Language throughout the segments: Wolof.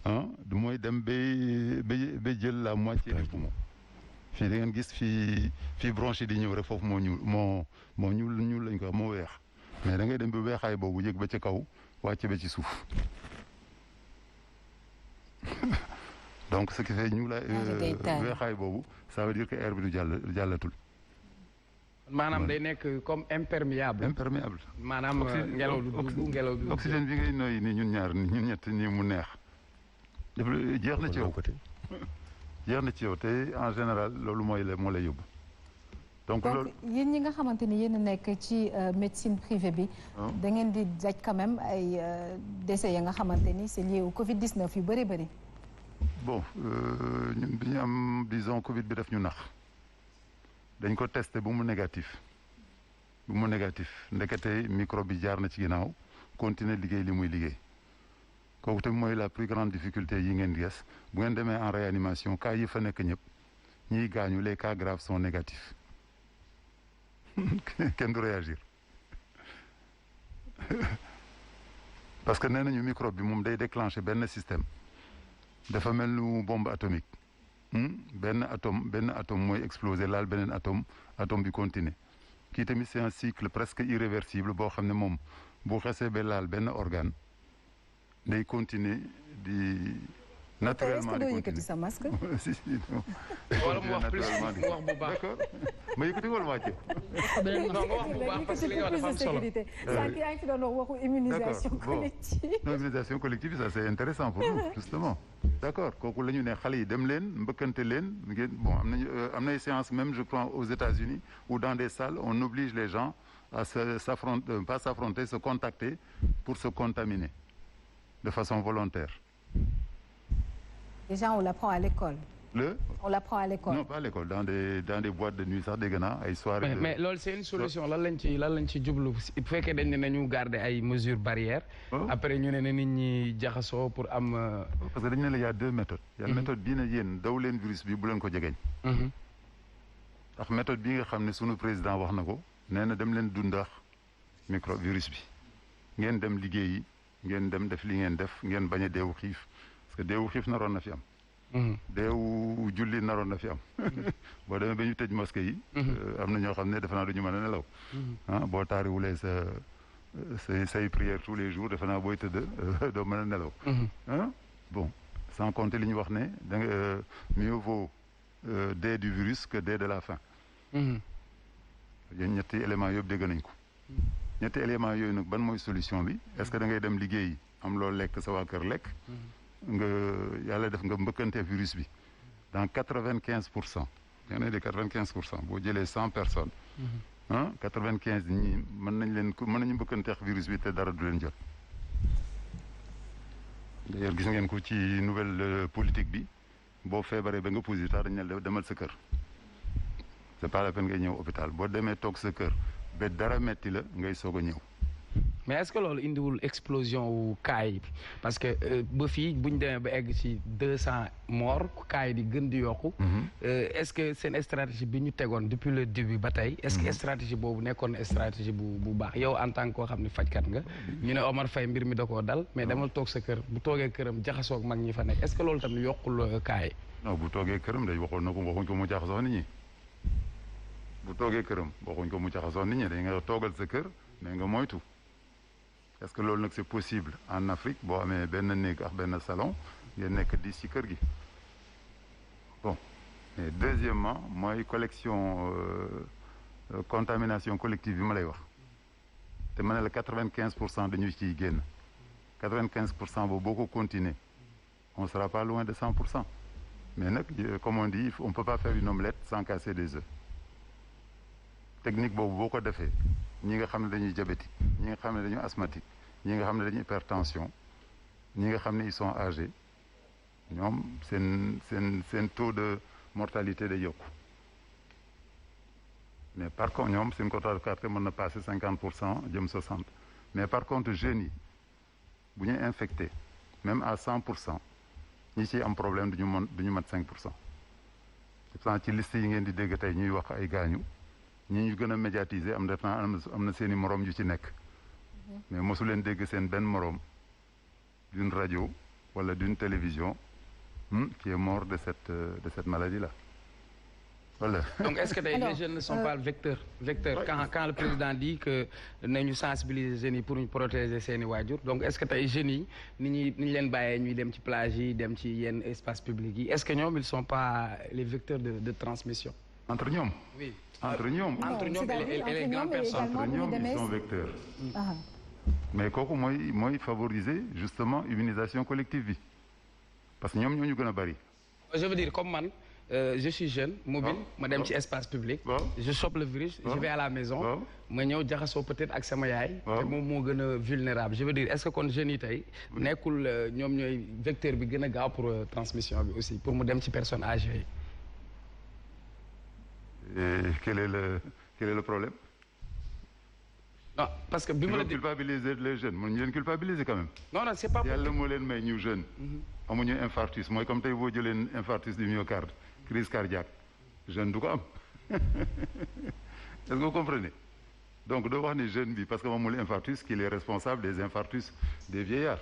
ah du mooy dem ba jël la moitié des poumons. fii da ngeen gis fii bronche di ñëw rek foofu moo ñuul moo ñuul lañ ko wax moo weex mais da ngay dem ba weexaay boobu yëg ba ca kaw wàcc ba ci suuf donc ce qui fait ñuulaay weexaay boobu ça veut dire que air bi du jàllatul. maanaam day nekk comme imperméable. imperméable. maanaam ngelaw du dugg ngelaw du. oxygène bi ngay noyyi nii ñun ñett nii mu neex. jeex na ci yow jeex na ci yow te en général loolu moo lay yóbbu. donc loolu yéen ñi nga xamante ni yéen a nekk ci médecine privée bi. da ngeen di daj quand même ay décès ya nga xamante ni c'est lié au Covid 19 yu bëri bëri. bon ñun bi ñu am disons Covid bi def ñu nax dañ ko testé bu mu négatif ndekete microbe bi jaar na ci ginnaaw continuer liggéey li muy liggéey. kooku tamit mooy la plus grande difficulté yi ngeen di gis bu ngeen demee en réanimation cas yi fa nekk ñëpp ñiy gaañu les cas graves sont négatifs kenn du réagir parce que nee nañu microbe bi moom day déclencher benn système dafa mel ni bombe atomique benn atome mooy exploser laal beneen atome bi continuer kii tamit c'est un cycle presque irréversible boo xam ne moom bu xesee ba laal benn organe day continuer di naturellement est-ce que doo yëkkati sa masque. si wala mu wax plus mu wax bu baax. d'accord ma yëkkati wala ma wàcce. non nga wax bu baax parce que li nga wax dafa am solo. sànq yaa ngi fi doon wax waxu immunisation collective. non immunisation collective ça c'est intéressant pour nous justement. d'accord kooku la ñu ne xale yi dem leen mbëkkante leen ngeen bon am nay séances même je crois aux États-Unis ou dans des salles on oblige les gens à pas s'affronter se contacter pour se contaminer de façon volontaire. Déjà on l'apprend à l'école. On l'apprend à l'école. Non, pas à l'école, dans des boîtes de nuit sax dégg naa ay soirées. mais loolu c'est une solution lan lañ ci jublu bu fekkee dañ ne nañu garder ay mesures barrières. après ñu ne nit ñi jaxasoo pour am. parce que dañu ne la y a deux méthodes. y a méthode bii ne yéen daw leen virus bi bu leen ko jegeñ. ndax méthode bii nga xam ne sunu président wax na ko nee na dem leen dundax virus bi ngeen dem liggéeyi ngeen dem def li ngeen def ngeen bañ a deewu xiif parce que deewu xiif naroon na fi am. deewu julli naroon na fi am. boo demee ba ñu tëj mosquée yi. am na ñoo xam ne defe naa duñu mën a nelaw. boo taariwulee say prières tous les jours defe naa booy tëdd doo mën a nelaw. bon sans compter li ñu wax ne da nga mieux vaut dee du virus que dee de la faim. yéen ñetti éléments yëpp dégg nañ ko. ñetti éléments yooyu nag ban mooy solution bi est-ce que da ngay dem liggéey am loo lekk sa waa kër lekk. nga yàlla def nga mbëkkante virus bi dans 95%. yaa ngi de 95% boo jëlee 100 personnes. 95 ñi mën nañu mbëkkanteex virus bi te dara du leen jot. d'ailleurs gis ngeen ko ci nouvelle politique bi boo feebaree ba nga positif dañ ne demal sa kër. c'est pas la peine ngay ñëw hôpital boo demee toog sa kër ba dara metti la ngay soog a ñëw. mais est-ce que loolu indiwul explosion wu cas yi parce que ba fii bu ñu demee ba egg ci 200 morts cas yi di gën di yokku. est-ce que seen stratégie bi ñu tegoon depuis le début ba tey. est-ce que stratégie boobu nekkoon stratégie bu baax yow en tant que koo xam ne fajkat nga. ñu ne Omar Faye mbir mi da koo dal. mais demal toog sa kër bu toogee këram jaxasoog mag ñi fa nekk est-ce que loolu tamit yokkul cas yi. non bu toogee këram day waxuñ ko mu jaxasoo nit ñi. bu toogee këram waxuñ ko mu jaxasoo nit ñi dañ nga toogal sa kër mais nga moytu. est-ce que loolu nag c'est possible en Afrique boo amee benn néeg ak benn salon ngeen nekk 10 ci kër gi bon et deuxièmement mooy collection contamination collective bi ma lay wax te ma ne la 95% dañuy ciy génn 95% boobu boo ko continuer on sera pas loin de 100% mais nag comme on dit on peut pas faire une omelette sans casser des œufs technique boobu boo ko defee ñi nga xam ne dañuy diabétique ñi nga xam ne dañuy asthmatique ñi nga xam ne dañuy hypertension ñi nga xam ne ils sont âgés ñoom seen taux de mortalité day yokku mais par contre ñoom seen quota de mortalité mën na passer 50% jëm 60 mais par contre jeunes yi bu ñuy infecté même à 100% ñi ciy am problème duñu mat 5%. c'est ça ci liste yi ngeen di dégg tey ñuy wax ay gaañu. ñi ñu gën a médiatiser am na seen i moroom yu ci nekk mais mosu leen dégg seen benn moroom d'une rajo wala d'une télévision qui est mort de cette maladie-là. Voilà. Donc est-ce que les jeunes ne sont pas vecteurs quand le président dit que nañu sensibiliser jeunes yi pour ñu protéger seeni waajur donc est-ce que tey jeunes yi ni ñu leen bàyyee ñuy dem ci plage yi dem ci yenn espace public yi est-ce que ñoom ils sont pas les vecteurs de transmission. Entre ñoom. Oui. Entre ñoom et les grandes personnes. Entre ñoom ils sont vecteurs. Mais kooku mooy favoriser justement immunisation collective bi parce que ñoom ñoo ñu gën a bari. Je veux dire comme man. Je suis jeune mobile ma dem ci espace public je chope le virus je vais à la maison ma ñëw jaxasoo peut-être ak sama yaay te moom moo gën a vulnérable je veux dire est-ce que kon jeunes yi tey nekkul ñoom ñooy vecteur bi gën a gaaw pour transmission bi aussi pour mu dem ci personnes âgées yi. Et quel est le problème? Non parce que bi ma la di culpabiliser les jeunes mën ñu leen culpabiliser quand même. Non c'est pas yàlla moo leen may ñu jeune amuñu infarctus mooy comme tey boo jëlee infarctus du myocarde crise cardiaque jeune du ko am est-ce que vous comprenez donc doo wax ni jeune bi parce que moom amul infarctus qu'il est responsable des infarctus des vieillards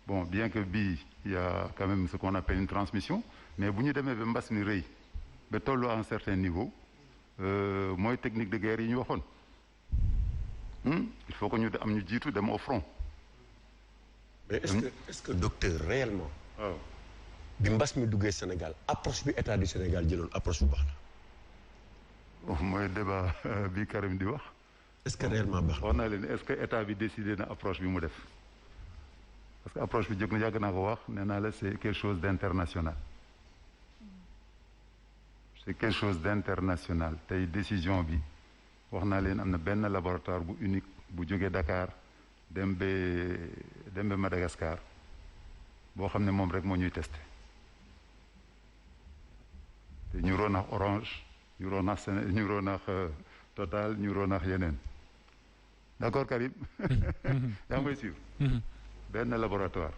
bon bien que bii il y a quand même ce qu'on appelle une transmission mais bu ñu demee ba mbas mi rëy ba tollu à un certain niveau mooy technique de guerre yi ñu waxoon il faut que ñu am ñu jiitu dem au front. mais est-ce que docteur réellement. waaw bi mbas mi duggee Sénégal approche bi état du Sénégal jëloon approche bu baax la. mooy débat bi Karim di wax. est-ce que réellement baax na. wax naa leen est-ce que état bi décidé na approche bi mu def parce que approche bi jóg na yàgg naa ko wax nee naa la c'est quelque chose d'international. c'est quelque chose d'international tey décision bi wax naa leen am na benn laboratoire bu unique bu jógee Dakar dem ba Madagascar boo xam ne moom rek moo ñuy testé te ñu roonax Orange ñu roonax Total ñu roonax yeneen d'accord Karim yaa ngi koy suivre benn laboratoire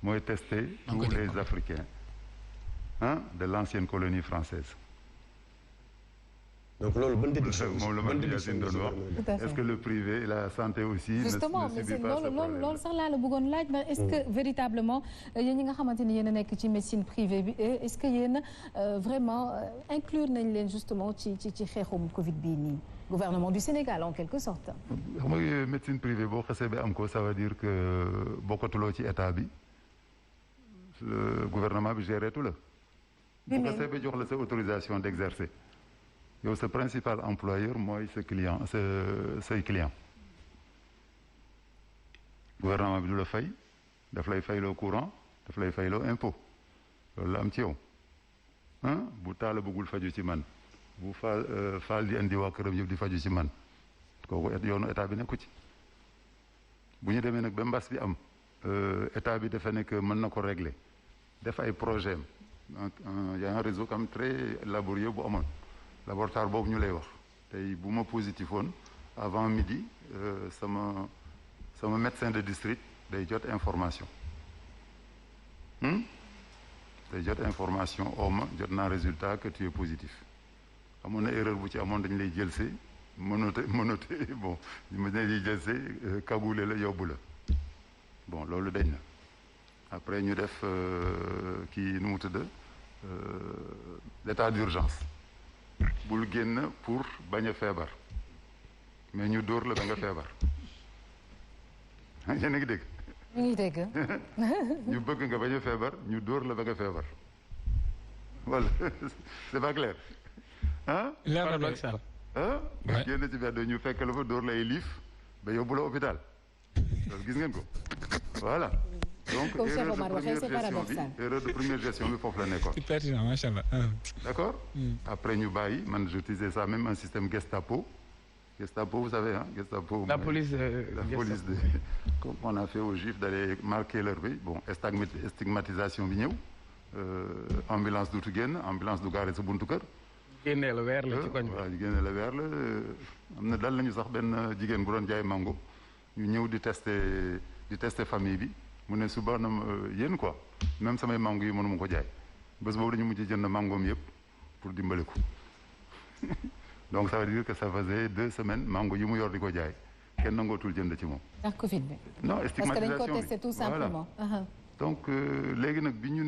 mooy testé tous les Africains de l'ancienne colonie française. Donc loolu ban déduction moom la ma Yacine doon wax est-ce que le privé et la santé aussi. justement mais c'est loolu sax laa la bëggoon laaj ndax est-ce que véritablement yéen ñi nga xamante ni yéen a nekk ci médecine privée bi est-ce que yéen vraiment inclure nañ leen justement ci xeexum Covid bii nii gouvernement du Sénégal en quelque sorte. xam nga médecine privée boo xasee ba am ko ça veut dire que bokkatuloo ci état bi le gouvernement bi géré tout la. bu xasee ba jox la sa autorisation d'exercer. yow sa principal employeur mooy sa client say client gouvernement bi du la fay daf lay fayloo courant daf lay fayloo impôt loolu la am ci yow bu taala bëggul faju ci man bu faal di andi waa këram yëpp di faju ci man kooku yoonu état bi nekku ci bu ñu demee nag ba mbas bi am état bi dafa nekk mën na ko régler def ay projet am y a un réseau comme très laborieux bu amoon laboratoire boobu ñu lay wax tey bu ma positif woon avant midi sama médecin de district day jot information day jot information ma jot naa résultat que tu es positif amoon na erreur bu ci amoon dañu lay jëlse mënote bon ma lay jëlse kagoule la yóbbu la bon loolu dañ na après ñu def kii nu mu tudd l'état d'urgence bul génn pour bañ a feebar mais ñu dóor la ba nga feebar yéen a ngi dégg. ñu ngi dégg. ñu bëgg nga bañ a feebar ñu dóor la ba nga feebar voilà c'est pas clair ah. paradoxal. nga génn ci mbedd ñu fekk la fa dóor la ay liif ba yóbbu la hôpital loolu gis ngeen ko voilà. donc erreur de première gestion bi foofu la nekkoon. c'est pertinent macha allah. d'accord. après ñu bàyyi man j'utilisais ça même un système Gestapo vous savez Gestapo. la police comme on a fait aux Juifs d'aller marquer leur vie bon stigmatisation bi ñëw ambulance duutu génn ambulance du gaare sa buntu kër. génnee la weer la ci koñ bi. waaw génnee la weer la am na dal nañu sax benn jigéen bu doon jaay mango ñu ñëw di tester famille bi. mu ne suba na yéen quoi même samay mango yi mënuma ko jaay bés boobu dañu mujj jënd mangoom yëpp pour dimbali ko donc ça veut dire que ça faisait 2 semaines mango yi mu yor di ko jaay kenn nangootul jënd ci moom. ndax Covid bi. non stigmatisation parce que dañ ko testé tout simplement. donc léegi nag bi ñu